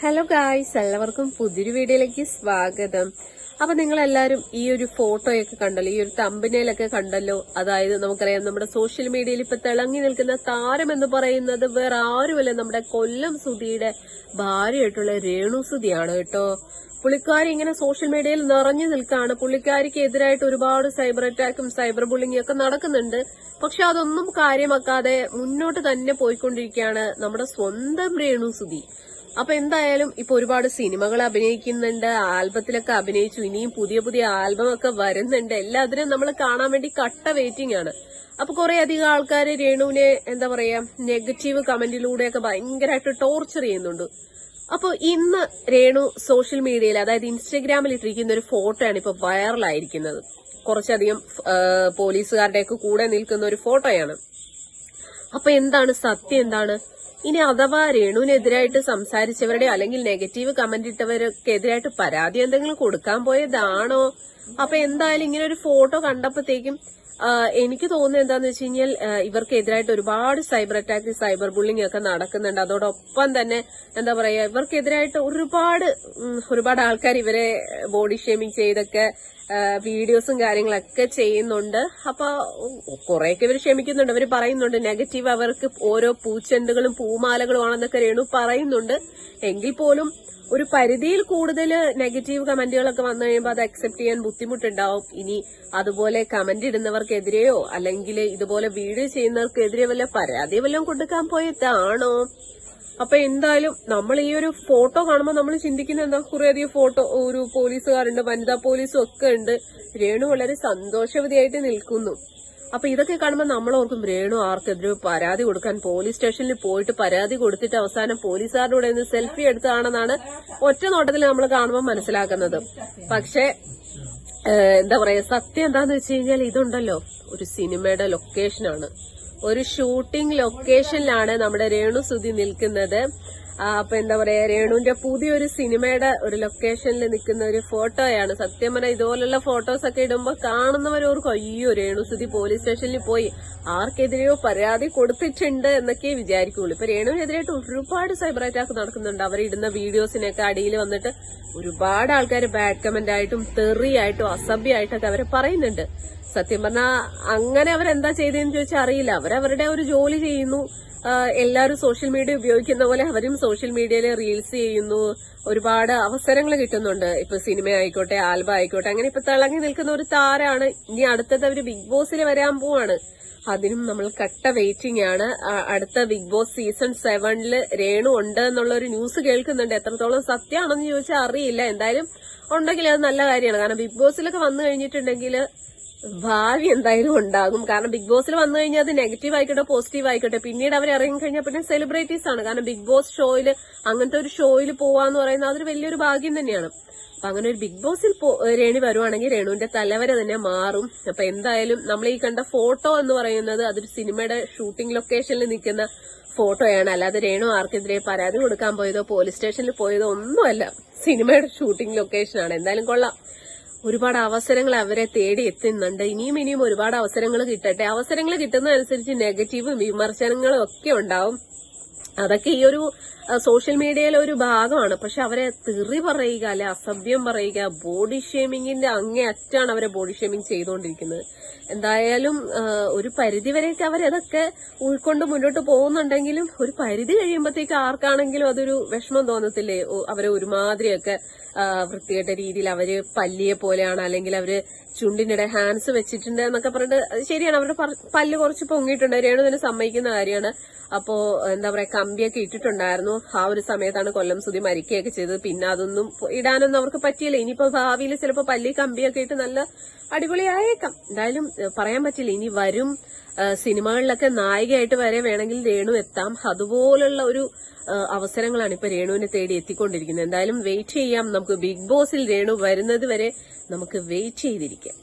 Hello guys, എല്ലാവർക്കും പുതിയൊരു വീഡിയോയിലേക്ക് സ്വാഗതം. അപ്പൊ നിങ്ങളെല്ലാരും ഈ ഒരു ഫോട്ടോയൊക്കെ കണ്ടല്ലോ, ഈ ഒരു തമ്പനയിലൊക്കെ കണ്ടല്ലോ. അതായത് നമുക്കറിയാം, നമ്മുടെ സോഷ്യൽ മീഡിയയിൽ ഇപ്പൊ തിളങ്ങി നിൽക്കുന്ന താരം എന്ന് പറയുന്നത് വേറെ ആരുമല്ല, നമ്മുടെ കൊല്ലം സുധിയുടെ ഭാര്യയായിട്ടുള്ള രേണു സുധിയാണ് കേട്ടോ. പുള്ളിക്കാരി ഇങ്ങനെ സോഷ്യൽ മീഡിയയിൽ നിറഞ്ഞു നിൽക്കുകയാണ്. പുള്ളിക്കാരിക്ക് എതിരായിട്ട് ഒരുപാട് സൈബർ അറ്റാക്കും സൈബർ ബുള്ളിങ്ങും ഒക്കെ നടക്കുന്നുണ്ട്. പക്ഷെ അതൊന്നും കാര്യമാക്കാതെ മുന്നോട്ട് തന്നെ പോയിക്കൊണ്ടിരിക്കുകയാണ് നമ്മുടെ സ്വന്തം രേണു സുധി. അപ്പൊ എന്തായാലും ഇപ്പൊ ഒരുപാട് സിനിമകൾ അഭിനയിക്കുന്നുണ്ട്, ആൽബത്തിലൊക്കെ അഭിനയിച്ചു, ഇനിയും പുതിയ പുതിയ ആൽബം ഒക്കെ വരുന്നുണ്ട്. എല്ലാത്തിനും നമ്മൾ കാണാൻ വേണ്ടി കട്ട വെയിറ്റിംഗ് ആണ്. അപ്പൊ കുറെ അധികം ആൾക്കാർ രേണുവിനെ എന്താ പറയാ നെഗറ്റീവ് കമന്റിലൂടെയൊക്കെ ഭയങ്കരമായിട്ട് ടോർച്ചർ ചെയ്യുന്നുണ്ട്. അപ്പൊ ഇന്ന് രേണു സോഷ്യൽ മീഡിയയിൽ, അതായത് ഇൻസ്റ്റഗ്രാമിൽ ഇട്ടിരിക്കുന്ന ഒരു ഫോട്ടോയാണ് ഇപ്പൊ വൈറലായിരിക്കുന്നത്. കുറച്ചധികം പോലീസുകാരുടെയൊക്കെ കൂടെ നിൽക്കുന്ന ഒരു ഫോട്ടോയാണ്. അപ്പൊ എന്താണ് സത്യം, എന്താണ് ഇനി അഥവാ രേണുവിനെതിരായിട്ട് സംസാരിച്ചവരുടെ അല്ലെങ്കിൽ നെഗറ്റീവ് കമന്റ് ഇട്ടവരൊക്കെ എതിരായിട്ട് പരാതി എന്തെങ്കിലും കൊടുക്കാൻ പോയതാണോ? അപ്പൊ എന്തായാലും ഇങ്ങനെ ഒരു ഫോട്ടോ കണ്ടപ്പോഴത്തേക്കും എനിക്ക് തോന്നുന്നത് എന്താന്ന് വെച്ച് കഴിഞ്ഞാൽ ഇവർക്കെതിരായിട്ട് ഒരുപാട് സൈബർ അറ്റാക്ക് സൈബർ ബുള്ളിംഗ് ഒക്കെ നടക്കുന്നുണ്ട്. അതോടൊപ്പം തന്നെ എന്താ പറയാ, ഇവർക്കെതിരായിട്ട് ഒരുപാട് ആൾക്കാർ ഇവരെ ബോഡി ഷേമിങ് ചെയ്തൊക്കെ വീഡിയോസും കാര്യങ്ങളൊക്കെ ചെയ്യുന്നുണ്ട്. അപ്പൊ കുറെയൊക്കെ ഇവർ ക്ഷമിക്കുന്നുണ്ട്. അവർ പറയുന്നുണ്ട് നെഗറ്റീവ് അവർക്ക് ഓരോ പൂച്ചെണ്ടുകളും പൂമാലകളും ആണെന്നൊക്കെ രേണു പറയുന്നുണ്ട്. എങ്കിൽ പോലും ഒരു പരിധിയിൽ കൂടുതൽ നെഗറ്റീവ് കമന്റുകളൊക്കെ വന്നു കഴിയുമ്പോൾ അത് അക്സെപ്റ്റ് ചെയ്യാൻ ബുദ്ധിമുട്ടുണ്ടാവും. ഇനി അതുപോലെ കമന്റ് ഇടുന്നവർക്കെതിരെയോ അല്ലെങ്കിൽ ഇതുപോലെ വീഡിയോ ചെയ്യുന്നവർക്കെതിരെ വല്ല പരാതി വല്ലതും കൊടുക്കാൻ പോയതാണോ? അപ്പൊ എന്തായാലും നമ്മൾ ഈ ഒരു ഫോട്ടോ കാണുമ്പോൾ നമ്മൾ ചിന്തിക്കുന്ന എന്താ, കുറേയധികം ഫോട്ടോ, ഒരു പോലീസുകാരുണ്ട്, വനിതാ പോലീസും ഒക്കെ ഉണ്ട്. രേണു വളരെ സന്തോഷവതിയായിട്ട് നിൽക്കുന്നു. അപ്പൊ ഇതൊക്കെ കാണുമ്പോൾ നമ്മൾ ഓർക്കും, രേണു ആർക്കെതിരെ പരാതി കൊടുക്കാൻ പോലീസ് സ്റ്റേഷനിൽ പോയിട്ട് പരാതി കൊടുത്തിട്ട് അവസാനം പോലീസുകാരുടെ കൂടെ നിന്ന് സെൽഫി എടുത്തതാണെന്നാണ് ഒറ്റ നോട്ടത്തിൽ നമ്മൾ കാണുമ്പോൾ മനസ്സിലാക്കുന്നത്. പക്ഷെ എന്താ പറയാ, സത്യം എന്താന്ന് വെച്ച് കഴിഞ്ഞാൽ ഇതുണ്ടല്ലോ, ഒരു സിനിമയുടെ ലൊക്കേഷനാണ്, ഒരു ഷൂട്ടിംഗ് ലൊക്കേഷനിലാണ് നമ്മുടെ രേണു സുധി നിൽക്കുന്നത്. അപ്പൊ എന്താ പറയാ, രേണുവിന്റെ പുതിയൊരു സിനിമയുടെ ഒരു ലൊക്കേഷനിൽ നിൽക്കുന്ന ഒരു ഫോട്ടോയാണ്. സത്യം പറഞ്ഞാൽ ഇതുപോലുള്ള ഫോട്ടോസ് ഒക്കെ ഇടുമ്പോ കാണുന്നവരോർക്കും, അയ്യോ രേണു സുധി പോലീസ് സ്റ്റേഷനിൽ പോയി ആർക്കെതിരെയോ പരാതി കൊടുത്തിട്ടുണ്ട് എന്നൊക്കെ വിചാരിക്കുള്ളൂ. ഇപ്പൊ രേണുവിനെതിരായിട്ട് ഒരുപാട് സൈബർ അറ്റാക്ക് നടക്കുന്നുണ്ട്. അവരിടുന്ന വീഡിയോസിനൊക്കെ അടിയിൽ വന്നിട്ട് ഒരുപാട് ആൾക്കാർ ബാഡ് കമന്റ് ആയിട്ടും തെറിയായിട്ടും അസഭ്യമായിട്ടൊക്കെ അവരെ പറയുന്നുണ്ട്. സത്യം പറഞ്ഞാൽ അങ്ങനെ അവരെന്താ ചെയ്തതെന്ന് ചോദിച്ചാൽ അറിയില്ല. അവരവരുടെ ഒരു ജോലി ചെയ്യുന്നു. എല്ലാവരും സോഷ്യൽ മീഡിയ ഉപയോഗിക്കുന്ന പോലെ അവരും സോഷ്യൽ മീഡിയയിൽ റീൽസ് ചെയ്യുന്നു. ഒരുപാട് അവസരങ്ങൾ കിട്ടുന്നുണ്ട്. ഇപ്പൊ സിനിമ ആയിക്കോട്ടെ, ആൽബം ആയിക്കോട്ടെ, അങ്ങനെ ഇപ്പൊ തിളങ്ങി നിൽക്കുന്ന ഒരു താരാണ്. ഇനി അടുത്തത് അവര് ബിഗ് ബോസിൽ വരാൻ പോവാണ്. അതിനും നമ്മൾ കട്ട വെയിറ്റിംഗ് ആണ്. അടുത്ത ബിഗ് ബോസ് സീസൺ 7 രേണു ഉണ്ട് എന്നുള്ള ഒരു ന്യൂസ് കേൾക്കുന്നുണ്ട്. എത്രത്തോളം സത്യമാണെന്ന് ചോദിച്ചാൽ അറിയില്ല. എന്തായാലും ഉണ്ടെങ്കിൽ അത് നല്ല കാര്യമാണ്. കാരണം ബിഗ് ബോസിലൊക്കെ വന്നു കഴിഞ്ഞിട്ടുണ്ടെങ്കിൽ ഭാവി എന്തായാലും ഉണ്ടാകും. കാരണം ബിഗ് ബോസിൽ വന്നു കഴിഞ്ഞാൽ അത് നെഗറ്റീവ് ആയിക്കോട്ടെ പോസിറ്റീവ് ആയിക്കോട്ടെ, പിന്നീട് അവർ ഇറങ്ങി കഴിഞ്ഞാൽ പിന്നെ സെലിബ്രിറ്റീസ് ആണ്. കാരണം ബിഗ് ബോസ് ഷോയില്, അങ്ങനത്തെ ഒരു ഷോയിൽ പോവാന്ന് പറയുന്നത് അതൊരു വലിയൊരു ഭാഗ്യം തന്നെയാണ്. അപ്പൊ അങ്ങനെ ഒരു ബിഗ് ബോസിൽ രേണു വരുവാണെങ്കിൽ രേണുവിന്റെ തലവര തന്നെ മാറും. അപ്പൊ എന്തായാലും നമ്മൾ ഈ കണ്ട ഫോട്ടോ എന്ന് പറയുന്നത് അതൊരു സിനിമയുടെ ഷൂട്ടിംഗ് ലൊക്കേഷനിൽ നിൽക്കുന്ന ഫോട്ടോയാണ്. അല്ലാതെ രേണു ആർക്കെതിരെ പരാതി കൊടുക്കാൻ പോയതോ പോലീസ് സ്റ്റേഷനിൽ പോയതോ ഒന്നുമല്ല, സിനിമയുടെ ഷൂട്ടിംഗ് ലൊക്കേഷനാണ്. എന്തായാലും കൊള്ളാം. ഒരുപാട് അവസരങ്ങൾ അവരെ തേടി എത്തുന്നുണ്ട്. ഇനിയും ഒരുപാട് അവസരങ്ങൾ കിട്ടട്ടെ. അവസരങ്ങൾ കിട്ടുന്നതനുസരിച്ച് നെഗറ്റീവും വിമർശനങ്ങളും ഒക്കെ ഉണ്ടാവും. അതൊക്കെ ഈ ഒരു സോഷ്യൽ മീഡിയയിലെ ഒരു ഭാഗമാണ്. പക്ഷെ അവരെ തെറി പറയുക, അല്ലെ അസഭ്യം പറയുക, ബോഡി ഷേമിങ്ങിന്റെ അങ്ങേ അറ്റാണ് അവരെ ബോഡി ഷേമിങ് ചെയ്തുകൊണ്ടിരിക്കുന്നത്. എന്തായാലും ഒരു പരിധിവരെയൊക്കെ അവരതൊക്കെ ഉൾക്കൊണ്ട് മുന്നോട്ട് പോകുന്നുണ്ടെങ്കിലും ഒരു പരിധി കഴിയുമ്പോഴത്തേക്ക് ആർക്കാണെങ്കിലും അതൊരു വിഷമം തോന്നത്തില്ലേ? അവരെ ഒരുമാതിരിയൊക്കെ വൃത്തികെട്ട രീതിയിൽ അവര് പല്ലിയെ പോലെയാണ്, അല്ലെങ്കിൽ അവര് ചുണ്ടിനിടെ ഹാൻഡ്സ് വെച്ചിട്ടുണ്ട് എന്നൊക്കെ പറഞ്ഞിട്ട്, ശരിയാണ്, അവരുടെ പല്ല് കുറച്ച് പൊങ്ങിയിട്ടുണ്ട്. രേണു തന്നെ സമ്മതിക്കുന്ന കാര്യമാണ്. അപ്പോ എന്താ പറയാ, കമ്പിയൊക്കെ ഇട്ടിട്ടുണ്ടായിരുന്നു. ആ ഒരു സമയത്താണ് കൊല്ലം സുധി മരിക്കുകയൊക്കെ ചെയ്തത്. പിന്നെ അതൊന്നും ഇടാനൊന്നും അവർക്ക് പറ്റിയില്ല. ഇനിയിപ്പോ ഭാവിയിൽ ചിലപ്പോ പല്ലി കമ്പിയൊക്കെ ഇട്ട് നല്ല അടിപൊളിയായേക്കാം. എന്തായാലും പറയാൻ പറ്റില്ല. ഇനി വരും സിനിമകളിലൊക്കെ നായികയായിട്ട് വരെ വേണമെങ്കിൽ രേണു എത്താം. അതുപോലുള്ള ഒരു അവസരങ്ങളാണ് ഇപ്പൊ രേണുവിനെ തേടി എത്തിക്കൊണ്ടിരിക്കുന്നത്. എന്തായാലും വെയിറ്റ് ചെയ്യാം. നമുക്ക് ബിഗ് ബോസിൽ രേണു വരുന്നത് വരെ നമുക്ക് വെയിറ്റ് ചെയ്തിരിക്കാം.